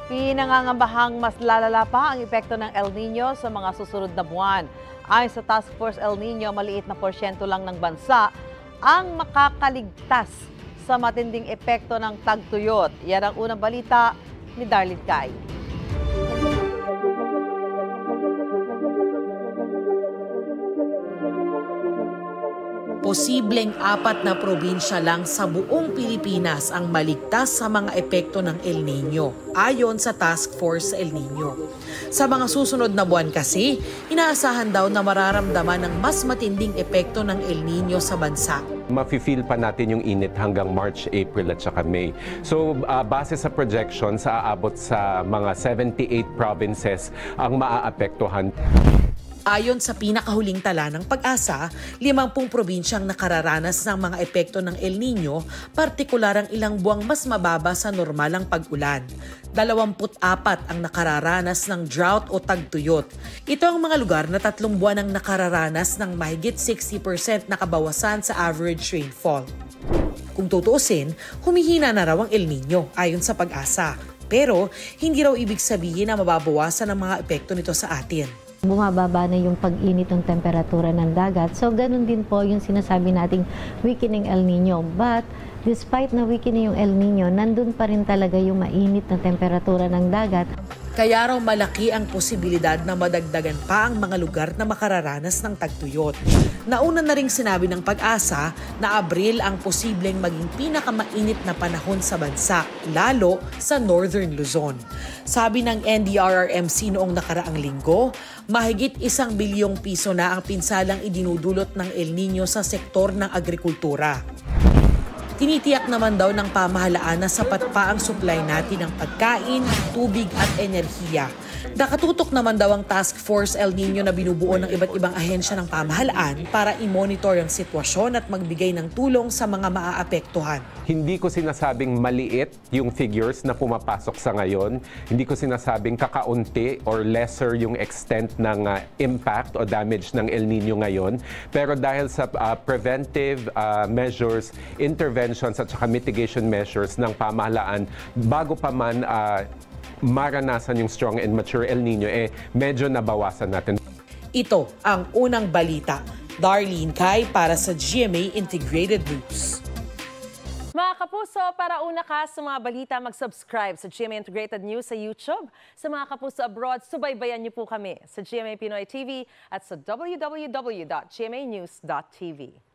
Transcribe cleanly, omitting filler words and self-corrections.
Pinangangambahang mas lalala pa ang epekto ng El Nino sa mga susunod na buwan. Ayon sa Task Force El Nino, maliit na porsyento lang ng bansa ang makakaligtas sa matinding epekto ng tagtuyot. Yan ang unang balita ni Darlene Cai. Posibleng 4 na probinsya lang sa buong Pilipinas ang maligtas sa mga epekto ng El Nino, ayon sa Task Force El Nino. Sa mga susunod na buwan kasi, inaasahan daw na mararamdaman ng mas matinding epekto ng El Nino sa bansa. Mafe-feel pa natin yung init hanggang March, April at saka May. So base sa projections, aabot sa mga 78 provinces ang maaapektuhan. Ayon sa pinakahuling tala ng Pag-asa, 50 probinsyang nakararanas ng mga epekto ng El Nino, partikular ang ilang buwang mas mababa sa normalang pag-ulan. 24 ang nakararanas ng drought o tagtuyot. Ito ang mga lugar na 3 buwan ang nakararanas ng mahigit 60% na kabawasan sa average rainfall. Kung tutuusin, humihina na raw ang El Nino ayon sa Pag-asa. Pero hindi raw ibig sabihin na mababawasan ang mga epekto nito sa atin. Bumababa na yung pag-init ng temperatura ng dagat. So, ganun din po yung sinasabi nating weakening El Nino. But, despite na weakening yung El Nino, nandun pa rin talaga yung mainit na temperatura ng dagat. Kaya raw malaki ang posibilidad na madagdagan pa ang mga lugar na makararanas ng tagtuyot. Nauna na ring sinabi ng Pag-asa na Abril ang posibleng maging pinakamainit na panahon sa bansa, lalo sa Northern Luzon. Sabi ng NDRRMC noong nakaraang linggo, mahigit 1 bilyong piso na ang pinsalang idinudulot ng El Nino sa sektor ng agrikultura. Tinitiyak naman daw ng pamahalaan na sapat pa ang supply natin ng pagkain, tubig at enerhiya. Nakatutok naman daw ang Task Force El Nino na binubuo ng iba't ibang ahensya ng pamahalaan para i-monitor ang sitwasyon at magbigay ng tulong sa mga maaapektuhan. Hindi ko sinasabing maliit yung figures na pumapasok sa ngayon. Hindi ko sinasabing kakaunti or lesser yung extent ng impact o damage ng El Nino ngayon. Pero dahil sa preventive measures, interventions at saka mitigation measures ng pamahalaan, bago pa man maranasan yung strong and mature El Nino, medyo nabawasan natin. Ito ang unang balita. Darlene Cai para sa GMA Integrated News. Mga kapuso, para una ka sa mga balita, mag-subscribe sa GMA Integrated News sa YouTube. Sa mga kapuso abroad, subaybayan niyo po kami sa GMA Pinoy TV at sa www.gmanews.tv.